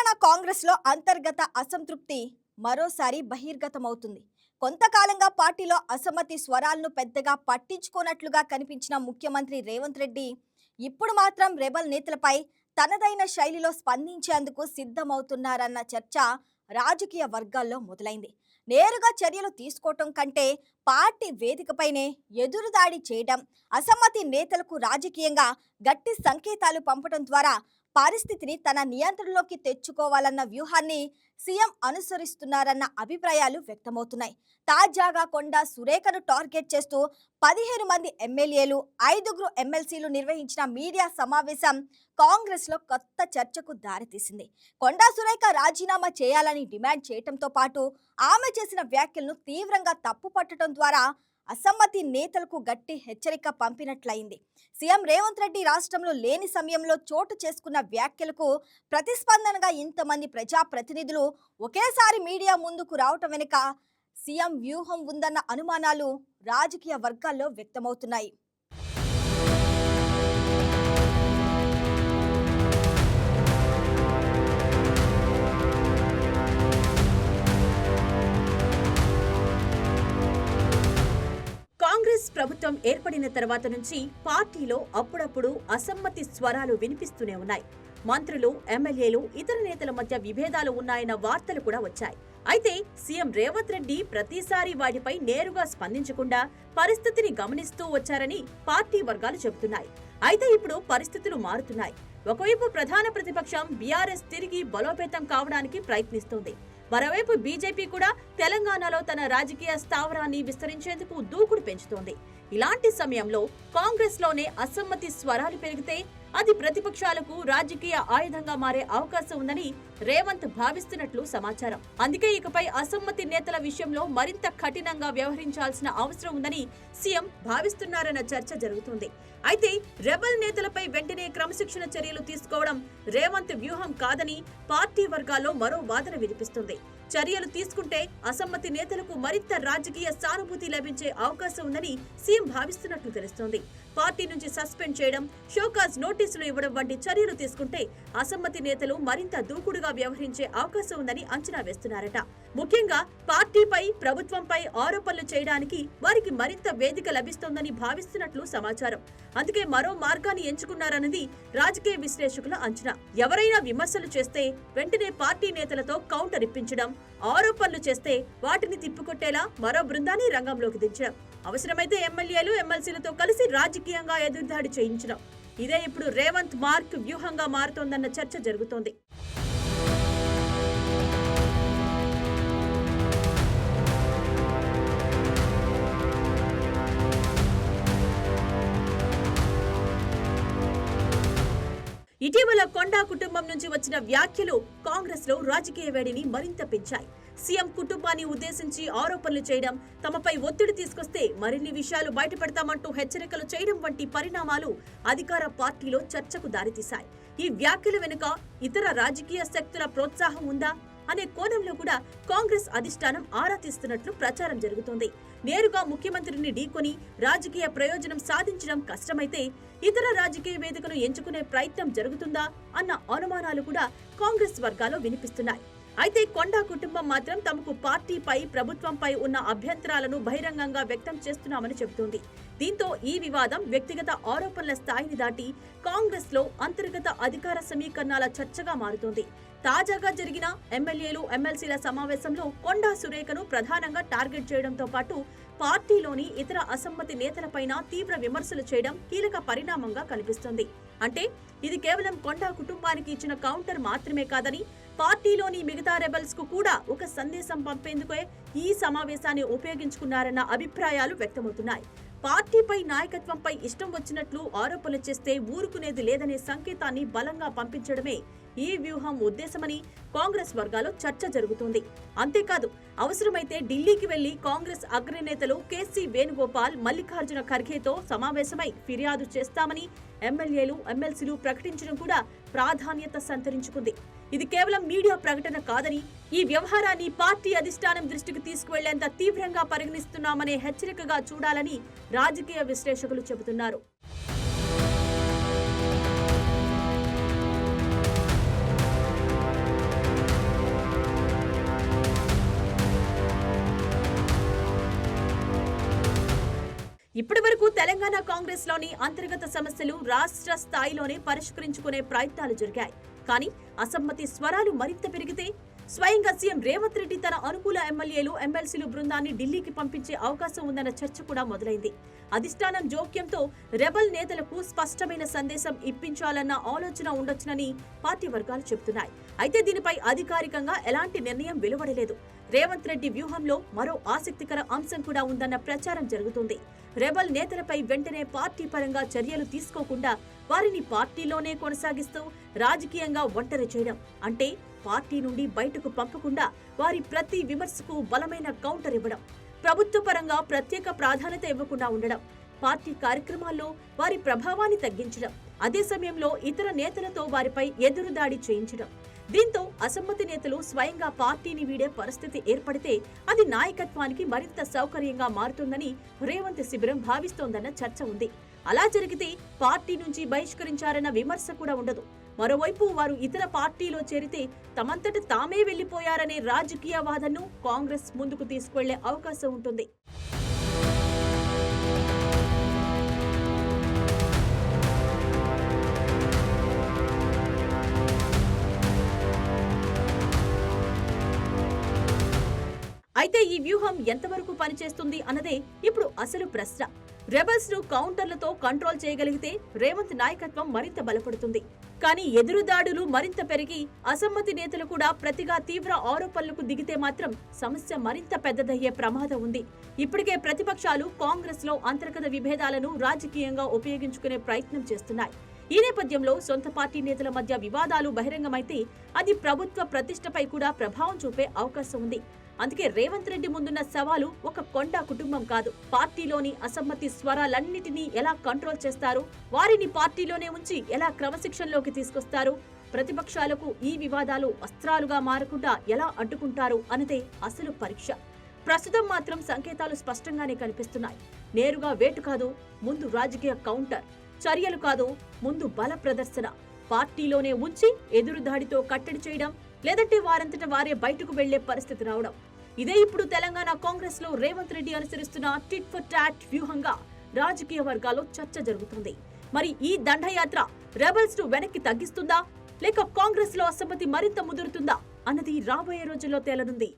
తెలంగాణ కాంగ్రెస్లో అంతర్గత అసంతృప్తి మరోసారి బహిర్గతమవుతుంది. కొంతకాలంగా పార్టీలో అసమ్మతి స్వరాలను పెద్దగా పట్టించుకోనట్లుగా కనిపించిన ముఖ్యమంత్రి రేవంత్ రెడ్డి ఇప్పుడు మాత్రం రెబల్ నేతలపై తనదైన శైలిలో స్పందించేందుకు సిద్ధమవుతున్నారన్న చర్చ రాజకీయ వర్గాల్లో మొదలైంది. నేరుగా చర్యలు తీసుకోవటం కంటే పార్టీ వేదికపైనే ఎదురుదాడి చేయడం, అసమ్మతి నేతలకు రాజకీయంగా గట్టి సంకేతాలు పంపడం ద్వారా పరిస్థితిని తన నియంత్రణలోకి తెచ్చుకోవాలన్న వ్యూహాన్ని సీఎం అనుసరిస్తున్నారన్న అభిప్రాయాలు వ్యక్తమవుతున్నాయి. తాజాగా కొండా సురేఖను టార్గెట్ చేస్తూ 15 మంది ఎమ్మెల్యేలు, 5 ఎమ్మెల్సీలు నిర్వహించిన మీడియా సమావేశం కాంగ్రెస్లో కొత్త చర్చకు దారితీసింది. కొండా సురేఖ రాజీనామా చేయాలని డిమాండ్ చేయడంతో పాటు ఆమె చేసిన వ్యాఖ్యలను తీవ్రంగా తప్పుపట్టడం ద్వారా అసమ్మతి నేతలకు గట్టి హెచ్చరిక పంపినట్లయింది. సీఎం రేవంత్ రెడ్డి రాష్ట్రంలో లేని సమయంలో చోటు చేసుకున్న వ్యాఖ్యలకు ప్రతిస్పందనగా ఇంతమంది ప్రజాప్రతినిధులు ఒకేసారి మీడియా ముందుకు రావటం వెనుక సీఎం వ్యూహం ఉందన్న అనుమానాలు రాజకీయ వర్గాల్లో వ్యక్తమవుతున్నాయి. కాంగ్రెస్ ప్రభుత్వం ఏర్పడిన తర్వాత నుంచి పార్టీలో అప్పుడప్పుడు అసమ్మతి స్వరాలు వినిపిస్తూనే ఉన్నాయి. మంత్రులు, ఎమ్మెల్యేలు, ఇతర నేతల మధ్య విభేదాలు ఉన్నాయన్న వార్తలు కూడా వచ్చాయి. అయితే సీఎం రేవంత్ రెడ్డి ప్రతిసారి వాటిపై నేరుగా స్పందించకుండా పరిస్థితిని గమనిస్తూ వచ్చారని పార్టీ వర్గాలు చెబుతున్నాయి. అయితే ఇప్పుడు పరిస్థితులు మారుతున్నాయి. ఒకవైపు ప్రధాన ప్రతిపక్షం బీఆర్ఎస్ తిరిగి బలోపేతం కావడానికి ప్రయత్నిస్తోంది. మరోవైపు బీజేపీ కూడా తెలంగాణలో తన రాజకీయ స్థావరాన్ని విస్తరించేందుకు దూకుడు పెంచుతోంది. ఇలాంటి సమయంలో కాంగ్రెస్ లోనే అసమ్మతి స్వరాలు పెరిగితే అది ప్రతిపక్షాలకు రాజకీయ ఆయుధంగా మారే అవకాశం ఉందని రేవంత్ భావిస్తున్నట్లు సమాచారం. అందుకే ఇకపై అసమ్మతి నేతల విషయంలో మరింత కఠినంగా వ్యవహరించాల్సిన అవసరం ఉందని సీఎం భావిస్తున్నారన్న చర్చ జరుగుతుంది. అయితే రెబల్ నేతలపై వెంటనే క్రమశిక్షణ చర్యలు తీసుకోవడం రేవంత్ వ్యూహం కాదని పార్టీ వర్గాల్లో మరో వాదన వినిపిస్తుంది. చర్యలు తీసుకుంటే అసమ్మతి నేతలకు మరింత రాజకీయ సానుభూతి లభించే అవకాశం ఉందని సీఎం భావిస్తున్నట్లు తెలుస్తోంది. పార్టీ నుంచి సస్పెండ్ చేయడం, షోకాజ్ నోటీసులు ఇవ్వడం వంటి చర్యలు తీసుకుంటే అసమ్మతి నేతలు మరింత దూకుడుగా వ్యవహరించే అవకాశం ఉందని అంచనా వేస్తున్నారట. ముఖ్యంగా పార్టీపై, ప్రభుత్వంపై ఆరోపణలు చేయడానికి వారికి మరింత వేదిక లభిస్తోందని భావిస్తున్నట్లు సమాచారం. అందుకే మరో మార్గాన్ని ఎంచుకున్నారన్నది రాజకీయ విశ్లేషకుల అంచనా. ఎవరైనా విమర్శలు చేస్తే వెంటనే పార్టీ నేతలతో కౌంటర్ ఇప్పించడం, ఆరోపణలు చేస్తే వాటిని తిప్పికొట్టేలా మరో బృందాన్ని రంగంలోకి దించడం, అవసరమైతే ఎమ్మెల్యేలు, ఎమ్మెల్సీలతో కలిసి రాజకీయంగా ఎదురుదాడి చేయించడం, ఇదే ఇప్పుడు రేవంత్ మార్క్ వ్యూహంగా మారుతోందన్న చర్చ జరుగుతోంది. ఇటీవల కొండా కుటుంబం నుంచి వచ్చిన వ్యాఖ్యలు కాంగ్రెస్ లో రాజకీయ వేడిని మరింత పెంచాయి. సీఎం కుటుంబాన్ని ఉద్దేశించి ఆరోపణలు చేయడం, తమపై ఒత్తిడి తీసుకొస్తే మరిన్ని విషయాలు బయటపెడతామంటూ హెచ్చరికలు చేయడం వంటి పరిణామాలు అధికార పార్టీలో చర్చకు దారితీశాయి. ఈ వ్యాఖ్యల వెనుక ఇతర రాజకీయ శక్తుల ప్రోత్సాహం ఉందా అనే కోణంలో కూడా కాంగ్రెస్ అధిష్టానం ఆరా తీస్తున్నట్లు ప్రచారం జరుగుతోంది. నేరుగా ముఖ్యమంత్రిని ఢీకొని రాజకీయ ప్రయోజనం సాధించడం కష్టమైతే ఇతర రాజకీయ వేదికను ఎంచుకునే ప్రయత్నం జరుగుతుందా అన్న అనుమానాలు కూడా కాంగ్రెస్ వర్గాల్లో వినిపిస్తున్నాయి. అయితే కొండా కుటుంబం మాత్రం తమకు పార్టీపై, ప్రభుత్వంపై ఉన్న అభ్యంతరాలను బహిరంగంగా వ్యక్తం చేస్తున్నామని చెబుతోంది. దీంతో ఈ వివాదం వ్యక్తిగత ఆరోపణల స్థాయిని దాటి కాంగ్రెస్ లో అంతర్గత అధికార సమీకరణాల చర్చగా మారుతోంది. తాజాగా జరిగిన ఎమ్మెల్యేలు, ఎమ్మెల్సీల సమావేశంలో కొండా సురేఖను ప్రధానంగా టార్గెట్ చేయడంతో పాటు పార్టీలోని ఇతర అసమ్మతి నేతలపైన తీవ్ర విమర్శలు చేయడం కీలక పరిణామంగా కనిపిస్తోంది. అంటే ఇది కేవలం కొండా కుటుంబానికి ఇచ్చిన కౌంటర్ మాత్రమే కాదని, పార్టీలోని మిగతా రెబల్స్ కు కూడా ఒక సందేశం పంపేందుకే ఈ సమావేశాన్ని ఉపయోగించుకున్నారన్న అభిప్రాయాలు వ్యక్తమవుతున్నాయి. పార్టీపై, నాయకత్వంపై ఇష్టం వచ్చినట్లు ఆరోపణలు చేస్తే ఊరుకునేది లేదనే సంకేతాన్ని బలంగా పంపించడమే ఈ వ్యూహం ఉద్దేశమని కాంగ్రెస్ వర్గాల్లో చర్చ జరుగుతోంది. అంతేకాదు, అవసరమైతే ఢిల్లీకి వెళ్లి కాంగ్రెస్ అగ్రనేతలు కేసీ వేణుగోపాల్, మల్లికార్జున ఖర్గేతో సమావేశమై ఫిర్యాదు చేస్తామని ఎమ్మెల్యేలు, ఎమ్మెల్సీలు ప్రకటించడం కూడా ప్రాధాన్యత సంతరించుకుంది. ఇది కేవలం మీడియా ప్రకటన కాదని, ఈ వ్యవహారాన్ని పార్టీ అధిష్టానం దృష్టికి తీసుకువెళ్లేంత తీవ్రంగా పరిగణిస్తున్నామనే హెచ్చరికగా చూడాలని రాజకీయ విశ్లేషకులు చెబుతున్నారు. ఇప్పటి వరకు తెలంగాణ కాంగ్రెస్ లోని అంతర్గత సమస్యలు రాష్ట్ర స్థాయిలోనే పరిష్కరించుకునే ప్రయత్నాలు జరిగాయి. కానీ అసమ్మతి స్వరాలు మరింత పెరిగితే స్వయంగా సీఎం రేవంత్ రెడ్డి తన అనుకూల ఎమ్మెల్యేలు, ఎమ్మెల్సీలు బృందాన్ని ఢిల్లీకి పంపించే అవకాశం ఉందన్న చర్చ కూడా మొదలైంది. అధిష్టానం జోక్యంతో రెబల్ నేతలకు స్పష్టమైన సందేశం ఇప్పించాలన్న ఆలోచన ఉండొచ్చునని పార్టీ వర్గాలు చెబుతున్నాయి. అయితే దీనిపై అధికారికంగా ఎలాంటి నిర్ణయం వెలువడలేదు. రేవంత్ రెడ్డి వ్యూహంలో మరో ఆసక్తికర అంశం కూడా ఉందన్న ప్రచారం జరుగుతుంది. రెబల్ నేతలపై వెంటనే పార్టీ పరంగా చర్యలు తీసుకోకుండా వారిని పార్టీలోనే కొనసాగిస్తూ రాజకీయంగా ఒంటరి చేయడం, అంటే పార్టీ నుండి బయటకు పంపకుండా వారి ప్రతి విమర్శకు బలమైన కౌంటర్ ఇవ్వడం, ప్రభుత్వ పరంగా ప్రత్యేక ప్రాధాన్యత ఇవ్వకుండా ఉండడం, పార్టీ కార్యక్రమాల్లో వారి ప్రభావాన్ని తగ్గించడం, అదే సమయంలో ఇతర నేతలతో వారిపై ఎదురుదాడి చేయించడం. దీంతో అసమ్మతి నేతలు స్వయంగా పార్టీని వీడే పరిస్థితి ఏర్పడితే అది నాయకత్వానికి మరింత సౌకర్యంగా మారుతుందని రేవంత్ శిబిరం భావిస్తోందన్న చర్చ ఉంది. అలా జరిగితే పార్టీ నుంచి బహిష్కరించారన్న విమర్శ కూడా ఉండదు. మరోవైపు వారు ఇతర పార్టీలో చేరితే తమంతట తామే వెళ్లిపోయారనే రాజకీయ వాదనను కాంగ్రెస్ ముందుకు తీసుకువెళ్లే అవకాశం ఉంటుంది. అయితే ఈ వ్యూహం ఎంతవరకు పనిచేస్తుంది అన్నదే ఇప్పుడు అసలు ప్రశ్న. రెబల్స్ ను కౌంటర్లతో కంట్రోల్ చేయగలిగితే రేవంత్ నాయకత్వం మరింత బలపడుతుంది. కానీ ఎదురుదాడులు మరింత పెరిగి అసమ్మతి నేతలు కూడా ప్రతిగా తీవ్ర ఆరోపణలకు దిగితే మాత్రం సమస్య మరింత పెద్దదయ్యే ప్రమాదం ఉంది. ఇప్పటికే ప్రతిపక్షాలు కాంగ్రెస్ లో అంతర్గత విభేదాలను రాజకీయంగా ఉపయోగించుకునే ప్రయత్నం చేస్తున్నాయి. ఈ నేపథ్యంలో సొంత పార్టీ నేతల మధ్య వివాదాలు బహిరంగమైతే అది ప్రభుత్వ ప్రతిష్టపై కూడా ప్రభావం చూపే అవకాశం ఉంది. అందుకే రేవంత్ రెడ్డి ముందున్న సవాలు ఒక కొండా కుటుంబం కాదు. పార్టీలోని అసమ్మతి స్వరాలన్నిటినీ ఎలా కంట్రోల్ చేస్తారు, వారిని పార్టీలోనే ఉంచి ఎలా క్రమశిక్షణలోకి తీసుకొస్తారు, ప్రతిపక్షాలకు ఈ వివాదాలు అస్త్రాలుగా మారకుండా ఎలా అడ్డుకుంటారు అన్నదే అసలు పరీక్ష. ప్రస్తుతం మాత్రం సంకేతాలు స్పష్టంగానే కనిపిస్తున్నాయి. నేరుగా వేటు కాదు, ముందు రాజకీయ కౌంటర్. చర్యలు కాదు, ముందు బల ప్రదర్శన. పార్టీలోనే ఉంచి ఎదురుదాడితో కట్టడి చేయడం, లేదంటే వారంతట వారే బయటకు వెళ్లే పరిస్థితి రావడం. ఇదే ఇప్పుడు తెలంగాణ కాంగ్రెస్ లో రేవంత్ రెడ్డి అనుసరిస్తున్న టిట్ ఫర్ టాట్ వ్యూహంగా రాజకీయ వర్గాల్లో చర్చ జరుగుతుంది. మరి ఈ దండయాత్ర రెబల్స్ ను వెనక్కి తగ్గిస్తుందా, లేక కాంగ్రెస్ లో అసమ్మతి మరింత ముదురుతుందా అన్నది రాబోయే రోజుల్లో తేలనుంది.